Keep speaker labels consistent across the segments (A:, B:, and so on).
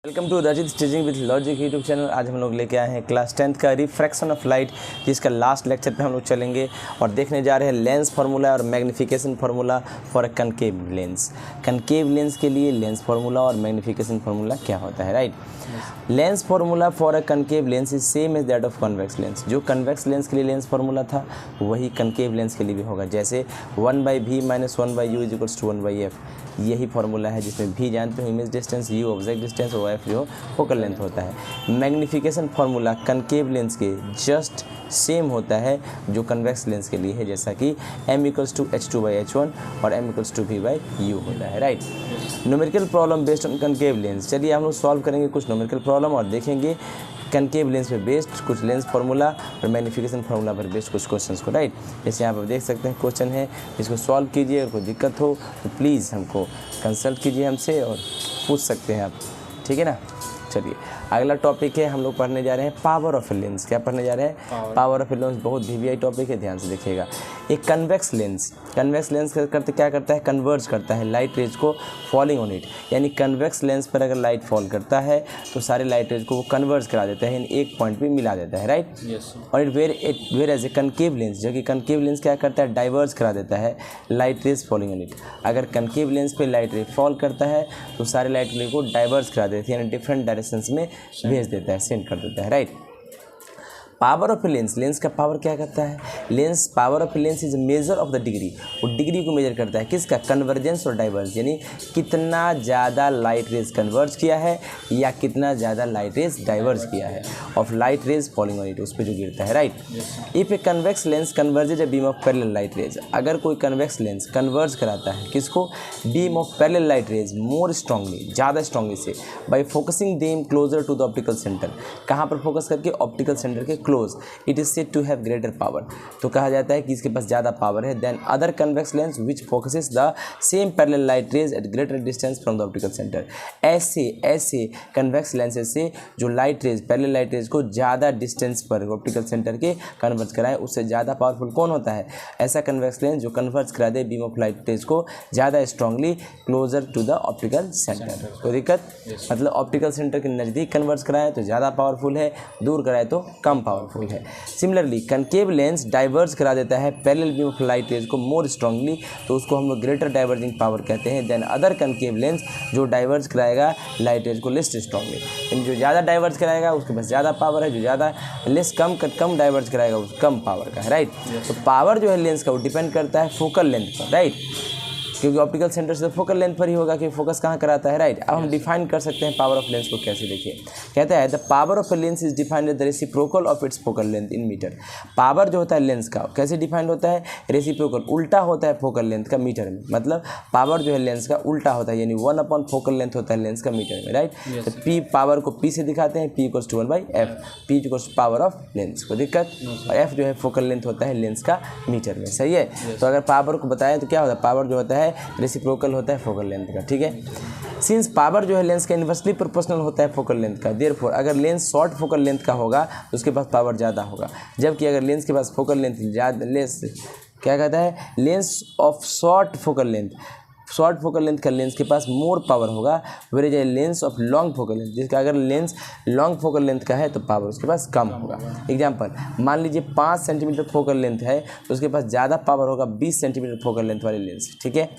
A: Welcome to Rajit teaching with logic YouTube channel. आज हम लोग लेके आए हैं क्लास 10th का रिफ्रैक्शन ऑफ लाइट, जिसका लास्ट लेक्चर पे हम लोग चलेंगे और देखने जा रहे हैं लेंस फार्मूला और magnification formula for a concave lens. Concave lens के लिए लेंस फार्मूला और मैग्नीफिकेशन फार्मूला क्या होता है, right. Lens formula for a concave lens is same as that of convex lens. जो कन्वेक्स लेंस के लिए लेंस फार्मूला था वही कनकेव लेंस के लिए भी होगा। जैसे 1/v - 1/u = 1/f, यही फार्मूला है जिसमें v जानते हो image distance, u object distance और f जो फोकल लेंथ होता है। मैग्नीफिकेशन फार्मूला कनकेव लेंस के जस्ट सेम होता है जो कन्वेक्स लेंस के लिए है, जैसा कि m = h2/h1 और m = v/u होता है, right. Numerical problem based on concave lens. चलिए हम लोग सॉल्व करेंगे कुछ न्यूमेरिकल प्रॉब्लम और देखेंगे कनकेव लेंस पे बेस्ड कुछ लेंस फार्मूला और मैग्नीफिकेशन फार्मूला पर बेस्ड कुछ क्वेश्चंस को, राइट। जैसे यहाँ पर देख सकते हैं क्वेश्चन है, इसको सॉल्व कीजिए। अगर कोई दिक्कत हो तो प्लीज़ हमको कंसल्ट कीजिए हमसे और पूछ सकते हैं आप, ठीक है ना। चलिए अगला टॉपिक है, हम लोग पढ़ने जा रहे हैं पावर ऑफ ए लेंस। क्या पढ़ने जा रहे हैं? Power of a lens. बहुत वीवीआई टॉपिक है, ध्यान से देखिएगा। एक कन्वेक्स लेंस करते क्या करता है? कन्वर्ज करता है लाइट रेज को फॉलिंग ऑन इट। यानी कन्वेक्स लेंस पर अगर लाइट फॉल करता है तो सारे लाइट रेज को वो कन्वर्ज करा देता है, यानी एक पॉइंट पे मिला देता है, राइट। और it whereas a concave lens, जो कि कनकेव लेंस क्या करता है? डाइवर्ज करा देता है light rays falling on it. अगर कनकेव लेंस पे लाइट रे फॉल करता है तो सारे लाइट रे को डाइवर्ज करा देते हैं, यानी डिफरेंट डायरेक्शंस में भेज देता है, सेंड कर देता है, right. Power of a lens का पावर क्या करता है? Power of a lens is measure of the degree. वो डिग्री को मेजर करता है किसका? कन्वर्जेंस और डाइवर्ज, यानी कितना ज़्यादा लाइट रेज कन्वर्ज किया है या कितना ज़्यादा लाइट रेज डाइवर्ज किया है of light rays falling on it, उस पर जो गिरता है, right. If a convex lens converges a beam of parallel light rays, अगर कोई कन्वेक्स लेंस कन्वर्ज कराता है किसको? Beam of parallel light rays more strongly, ज़्यादा स्ट्रांगली से, by focusing them closer to the optical centre. कहाँ पर focus करके? ऑप्टिकल सेंटर के close. It is said to have greater power, तो कहा जाता है कि इसके पास ज़्यादा पावर है than other convex lens which focuses the same parallel light rays at greater distance from the optical centre. ऐसे कन्वेक्स लेंसेज से जो light rays, parallel light rays को ज़्यादा डिस्टेंस पर ऑप्टिकल सेंटर के कन्वर्ज कराए, उससे ज़्यादा पावरफुल कौन होता है? ऐसा कन्वेक्स लेंस जो कन्वर्ज करा दे बीम ऑफ लाइट रेज को ज़्यादा strongly closer to the optical centre. कोई दिक्कत? मतलब ऑप्टिकल सेंटर के नज़दीक कन्वर्ज कराए तो ज़्यादा पावरफुल है, दूर कराए तो कम पावरफुल है। सिमिलरली कनकेव लेंस डाइवर्ज करा देता है parallel beam of light rays को मोर स्ट्रांगली, तो उसको हम लोग ग्रेटर डाइवर्जिंग पावर कहते हैं देन अदर कनकेव लेंस जो डाइवर्ज कराएगा लाइट रेज को लेस स्ट्रांगली। यानी जो ज़्यादा डाइवर्ज कराएगा उसके पास ज़्यादा पावर है, जो ज़्यादा लेस कम डाइवर्ज कराएगा उस कम पावर का है, राइट। तो पावर जो है लेंस का वो डिपेंड करता है फोकल लेंथ पर, राइट, क्योंकि ऑप्टिकल सेंटर से तो फोकल लेंथ पर ही होगा कि फोकस कहाँ कराता है, राइट। अब हम डिफाइन कर सकते हैं पावर ऑफ लेंस को, कैसे देखिए। कहता है the power of a lens is defined as the reciprocal of its focal length in metre. Power जो होता है लेंस का कैसे डिफाइंड होता है? रेसिप्रोकल, उल्टा होता है फोकल लेंथ का मीटर में। मतलब पावर जो है लेंस का उल्टा होता है, यानी 1/, फोकल लेंथ होता है लेंस का मीटर में, राइट। तो पी पावर को पी से दिखाते हैं, P = 1/f, P = power of lens, को दिक्कत। और f जो है फोकल लेंथ होता है लेंस का मीटर में, सही है। तो अगर पावर को बताएं तो क्या होता है? पावर जो होता है रेसिप्रोकल होता है फोकल लेंथ का, ठीक है। सिंस पावर जो है लेंस का इन्वर्सली प्रोपोर्शनल होता है फोकल लेंथ का, देयरफॉर अगर लेंस शॉर्ट फोकल लेंथ का होगा तो उसके पास पावर ज़्यादा होगा, जबकि अगर लेंस के पास फोकल लेंथ ज़्यादा लेस, क्या कहता है? Lens of short focal length का लेंस के पास मोर पावर होगा, whereas lens of long focal length, जिसका अगर लेंस लॉन्ग फोकल लेंथ का है तो पावर उसके पास कम होगा। एग्जांपल, मान लीजिए 5 सेंटीमीटर फोकल लेंथ है तो उसके पास ज़्यादा पावर होगा 20 सेंटीमीटर फोकल लेंथ वाले लेंस, ठीक है।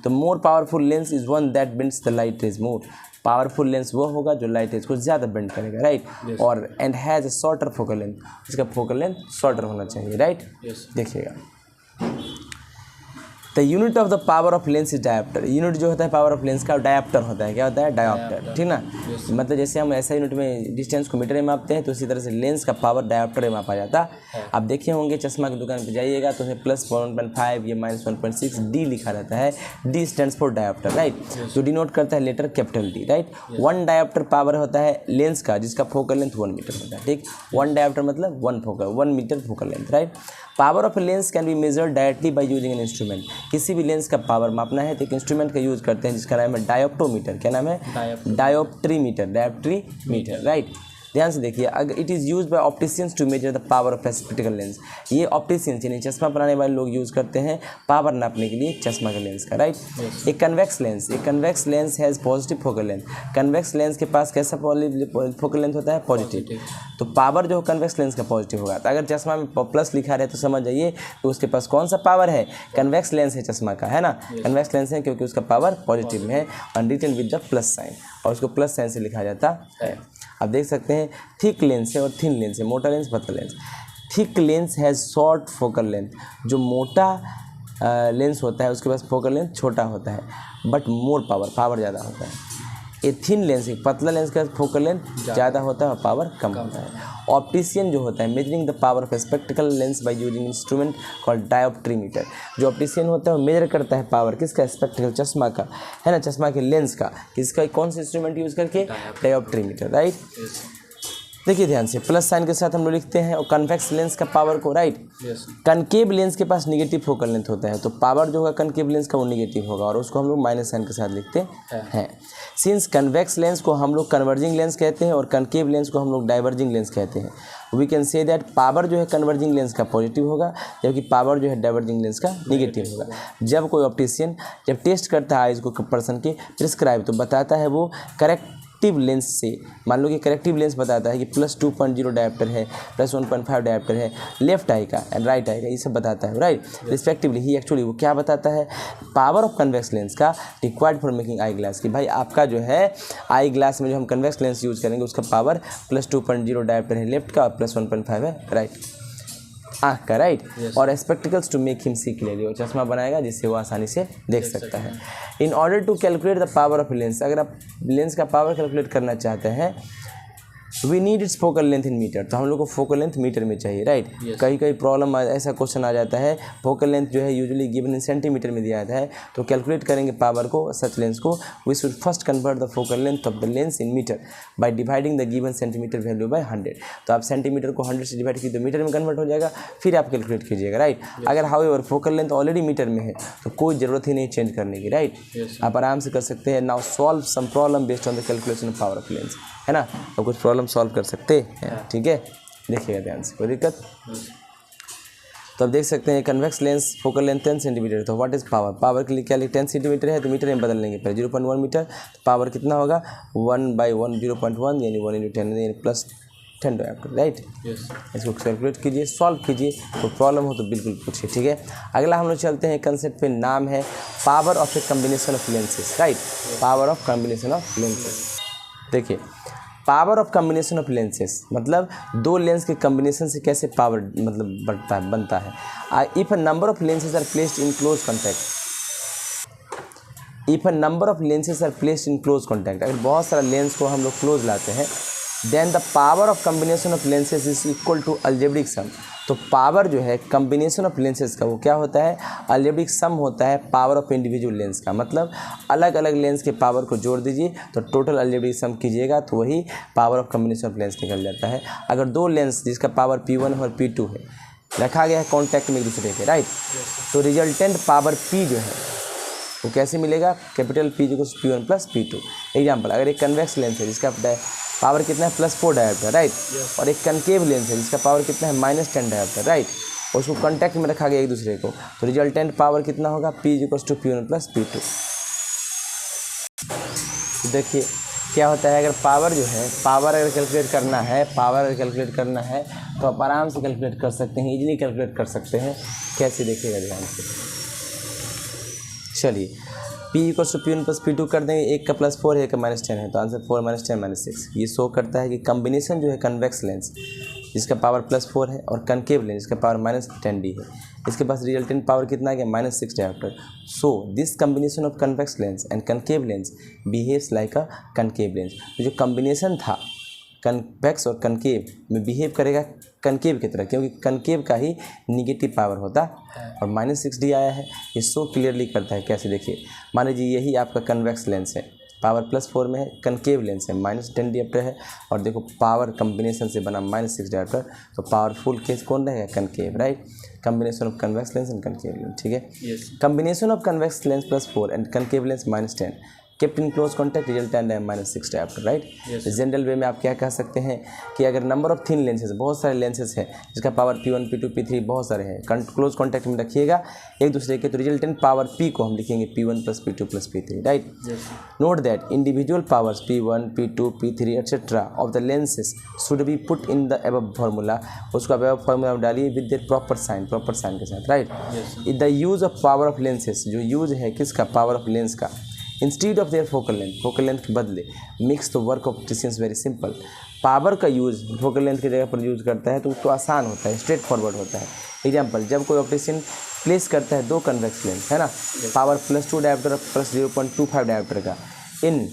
A: तो more powerful lens is one that bends the light rays more. Powerful lens वो होगा जो लाइट रेज को ज़्यादा बेंड करेगा, राइट। और and has a shorter focal length, इसका फोकल लेंथ शॉर्टर होना चाहिए, राइट। देखिएगा, the unit of the power of lens is dioptre. Unit जो होता है पावर ऑफ लेंस का डायोप्टर होता है, क्या होता है? डायोप्टर, ठीक ना। मतलब जैसे हम ऐसा यूनिट में डिस्टेंस को मीटर में मापते हैं तो उसी तरह से लेंस का पावर डायोप्टर में मापा जाता है। आप देखे होंगे चश्मा की दुकान पर जाइएगा तो उसमें +1.5 या -1.6 D लिखा रहता है। D stands for dioptre, right, जो डिनोट करता है letter capital D, right. 1 dioptre power होता है लेंस का जिसका फोकल लेंथ 1 मीटर होता है, ठीक। 1 डायोप्टर मतलब 1 metre focal length, right. Power of a lens can be measured directly by using an instrument. किसी भी लेंस का पावर मापना है तो एक इंस्ट्रूमेंट का यूज़ करते हैं जिसका नाम है डायोप्टोमीटर। क्या नाम है? Dioptrimeter, right. ध्यान से देखिए, अगर it is use by opticians to measure the power of spectacle lens, ये ऑप्टिशियंस यानी चश्मा बनाने वाले लोग यूज़ करते हैं पावर नापने के लिए चश्मा के लेंस का, राइट। एक convex lens has positive focal length, convex lens के पास कैसा फोकल लेंथ होता है, पॉजिटिव, तो पावर जो कन्वेक्स लेंस का पॉजिटिव होगा। तो अगर चश्मा में प्लस लिखा रहे तो समझ जाइए कि उसके पास कौन सा पावर है, कन्वेक्स लेंस है चश्मा का, है ना, कन्वेक्स लेंस है क्योंकि उसका पावर पॉजिटिव में है और written with the plus sign, और उसको प्लस साइन से लिखा जाता है। आप देख सकते हैं थिक लेंस है और थिन लेंस है, मोटा लेंस पतला lens. Thick lens has short focal length, जो मोटा लेंस होता है उसके पास फोकल लेंथ छोटा होता है बट मोर पावर ज़्यादा होता है। ये थिन लेंस, एक पतला लेंस का फोकल लेंथ ज़्यादा होता है और पावर कम होता है। ऑप्टिशियन जो होता है measuring the power of spectacle lens by using instrument called dioptremeter, जो ऑप्टिशियन होता है वो मेजर करता है पावर किसका, स्पेक्टिकल चश्मा का, है ना, चश्मा के लेंस का, किसका, कौन सा इंस्ट्रूमेंट यूज़ करके, डायोप्ट्रीमीटर, राइट। देखिए ध्यान से, प्लस साइन के साथ हम लोग लिखते हैं, और कन्वेक्स लेंस का पावर को, राइट, कनकेव लेंस के पास निगेटिव फोकल लेंथ होता है, तो पावर जो होगा कनकेव लेंस का वो निगेटिव होगा, और उसको हम लोग माइनस साइन के साथ लिखते हैं। सिंस कन्वेक्स लेंस को हम लोग कन्वर्जिंग लेंस कहते हैं और कनकेव लेंस को हम लोग डाइवर्जिंग लेंस कहते हैं, we can say that power जो है कन्वर्जिंग लेंस का पॉजिटिव होगा जबकि पावर जो है डाइवर्जिंग लेंस का निगेटिव होगा। जब कोई ऑप्टिशियन जब टेस्ट करता है आइज को पर्सन के प्रिस्क्राइब, तो बताता है वो करेक्टिव लेंस से, मान लो कि करेक्टिव लेंस बताता है कि प्लस 2.0 डायोप्टर है, प्लस 1.5 डायोप्टर है लेफ्ट आई का एंड राइट आई का, ये सब बताता है, राइट, रिस्पेक्टिवली। ही एक्चुअली वो क्या बताता है, पावर ऑफ कन्वेक्स लेंस का required for making I glass, कि भाई आपका जो है आई ग्लास में जो हम कन्वेक्स लेंस यूज़ करेंगे उसका पावर प्लस 2.0 डायोप्टर है लेफ्ट का और प्लस 1.5 है राइट, आँख का, राइट, और spectacles to make him see clearly, और चश्मा बनाएगा जिससे वो आसानी से देख सकता है। In order to calculate the power of lens, अगर आप लेंस का पावर कैलकुलेट करना चाहते हैं, we need its focal length in metre, तो हम लोग को फोकल लेंथ मीटर में चाहिए, राइट। कई प्रॉब्लम ऐसा क्वेश्चन आ जाता है, फोकल लेंथ जो है यूजुअली गिवन इन सेंटीमीटर में दिया जाता है, तो कैलकुलेट करेंगे पावर को सच लेंस को, we should first convert the focal length of the lens in metre by dividing the given centimetre value by 100, तो आप सेंटीमीटर को 100 से डिवाइड कीजिए तो मीटर में कन्वर्ट हो जाएगा, फिर आप कैलकुलेट कीजिएगा, राइट। अगर however focal length already metre में है तो कोई ज़रूरत ही नहीं चेंज करने की, राइट, आप आराम से कर सकते हैं। Now solve some problem based on the calculation of power of lens, है ना, तो कुछ प्रॉब्लम सॉल्व कर सकते हैं, ठीक है, देखिएगा ध्यान से, कोई दिक्कत। तो अब देख सकते हैं convex lens focal length 10 centimetre, तो व्हाट इज़ पावर, पावर के लिए क्या लिख 10 सेंटीमीटर है तो मीटर में बदल लेंगे पहले 0.1 मीटर, तो पावर कितना होगा 1/1 0.1 यानी 1 × 10 यानी प्लस 10 डायोप्टर, राइट। इसको कैलकुलेट कीजिए, सॉल्व कीजिए, तो प्रॉब्लम हो तो बिल्कुल पूछिए, ठीक है। अगला हम लोग चलते हैं कंसेप्ट पे, नाम है power of a combination of lenses, right, power of combination of lenses. देखिए power of combination of lenses मतलब दो लेंस के कम्बिनेशन से कैसे पावर मतलब बनता है। If a number of lenses are placed in close contact, if a number of lenses are placed in close contact, अगर बहुत सारा लेंस को हम लोग क्लोज लाते हैं, then the power of combination of lenses is equal to algebraic sum, तो power जो है कम्बिनेशन ऑफ लेंसेज का वो क्या होता है, अलजेब्रिक सम होता है पावर ऑफ इंडिविजुअल लेंस का, मतलब अलग अलग लेंस के पावर को जोड़ दीजिए तो टोटल अलजेब्रिक सम कीजिएगा तो वही power of combination of lens निकल जाता है। अगर दो लेंस जिसका पावर P1 और P2 है रखा गया है कॉन्टैक्ट में एक दूसरे के, राइट, तो रिजल्टेंट पावर P जो है वो कैसे मिलेगा, कैपिटल P जो P1 + P2। एग्जाम्पल, अगर एक कन्वेक्स लेंस है जिसका पावर कितना है +4 डायोप्टर, राइट, और एक कनकेव लेंस है जिसका पावर कितना है -10 डायोप्टर, राइट, और उसको कॉन्टैक्ट में रखा गया एक दूसरे को, तो रिजल्टेंट पावर कितना होगा P = P1 + P2। देखिए क्या होता है, अगर पावर जो है पावर अगर कैलकुलेट करना है, पावर अगर कैलकुलेट करना है तो आप आराम से कैलकुलेट कर सकते हैं, इजीली कैलकुलेट कर सकते हैं। कैसे देखिएगा ध्यान से, चलिए P = P1 + P2 कर देंगे, एक का +4 है एक का -10 है, तो आंसर 4 - 10 - 6। ये शो करता है कि कम्बिनेशन जो है कन्वेक्स लेंस जिसका पावर +4 है और कनकेव लेंस जिसका पावर -10D है, इसके पास रिजल्टेंट पावर कितना है -6 dioptre. So this combination of convex lens and concave lens behaves like a concave lens, जो कम्बिनेशन था कन्वेक्स और कनकेव में बिहेव करेगा कनकेव की तरह, क्योंकि कनकेव का ही निगेटिव पावर होता है और -6D आया है, ये शो क्लियरली करता है। कैसे देखिए, मान लीजिए यही आपका कन्वेक्स लेंस है, पावर +4 में है, कनकेव लेंस है -10 डायोप्टर है, और देखो पावर कम्बिनेशन से बना -6 डायोप्टर, तो पावरफुल केस कौन रहेगा, concave, right. Combination of convex lens and concave lens, ठीक है। Combination of convex lens +4 and concave lens -10 kept in close contact resultant है -6 diopter, राइट। जनरल वे में आप क्या कह सकते हैं कि अगर नंबर ऑफ थिन लेंसेज, बहुत सारे लेंसेज हैं जिसका पावर P1 P2 P3 बहुत सारे हैं, क्लोज कॉन्टैक्ट में रखिएगा एक दूसरे के, तो रिजल्टेंट पावर P को हम लिखेंगे P1 + P2 + P3, right. Note that individual powers P1 P2 P3 etcetera of the lenses should be put in the above formula, उसको अबव फार्मूला डालिए विद द प्रॉपर साइन के साथ, right. The use of power of lenses, जो use है किसका, power of lens का, instead of their focal length के बदले mix the work of opticians very simple. Power का यूज़ फोकल लेंथ की जगह पर यूज़ करता है तो आसान होता है, स्ट्रेट फॉरवर्ड होता है। एग्जाम्पल, जब कोई ऑप्टिशियन प्लेस करता है 2 कन्वेक्स लेंस, है ना, पावर +2 डायोप्टर + 0.25 डायोप्टर का in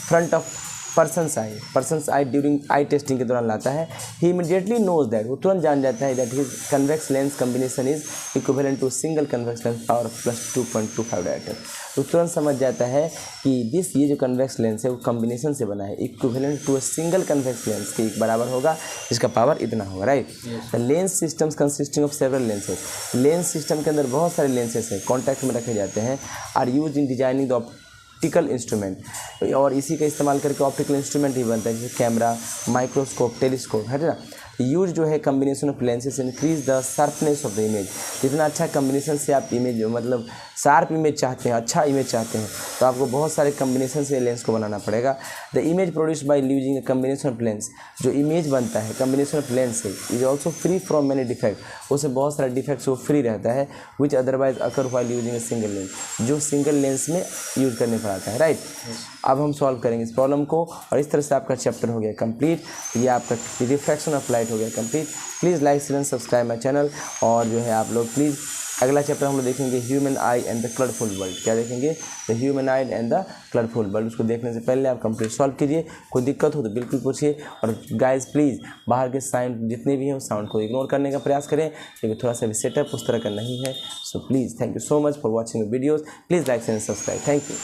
A: front of persons I during I testing के दौरान लाता है, ही इमीडिएटली नोज दैट, वो तुरंत जान जाता है that his convex lens combination is equivalent to single convex lens power +2.25 dioptre. तो तुरंत समझ जाता है कि ये जो कन्वेक्स लेंस है वो कम्बिनेशन से बना है, equivalent to a single convex lens के बराबर होगा, जिसका पावर इतना होगा, right. The lens systems consisting of several lenses, lens system के अंदर बहुत सारे लेंसेज हैं, कॉन्टैक्ट में रखे जाते हैं, are use in designing the optical instrument, और इसी का इस्तेमाल करके ऑप्टिकल इंस्ट्रूमेंट ही बनता है, जैसे कैमरा, माइक्रोस्कोप, टेलीस्कोप, है ना। यूज जो है combination of lenses increase the sharpness of the image, जितना अच्छा कम्बिनेशन से आप इमेज मतलब शार्प इमेज चाहते हैं, अच्छा इमेज चाहते हैं, तो आपको बहुत सारे कम्बिनेशन से लेंस को बनाना पड़ेगा। The image produced by using A combination of lens, जो इमेज बनता है कम्बिनेशन ऑफ लेंस से, is also free from many defect, उससे बहुत सारे डिफेक्ट वो फ्री रहता है, विच otherwise occur while using a single lens, जो सिंगल लेंस में यूज करने पर आता है, राइट। अब हम सॉल्व करेंगे इस प्रॉब्लम को, और इस तरह से आपका चैप्टर हो गया कंप्लीट, ये आपका रिफ्रैक्शन ऑफ लाइट हो गया complete. Please like share and subscribe my channel, और जो है आप लोग प्लीज़ अगला चैप्टर हम लोग देखेंगे human I and the colourful world. क्या देखेंगे? The human I and the colourful world. उसको देखने से पहले आप कंप्लीट सॉल्व कीजिए, कोई दिक्कत हो तो बिल्कुल पूछिए, और गाइस प्लीज़ बाहर के साउंड जितने भी हैं उस साउंड को इग्नोर करने का प्रयास करें, क्योंकि थोड़ा सा भी सेटअप उस तरह का नहीं है। So please thank you so much for watching the videos. Please like and subscribe. Thank you.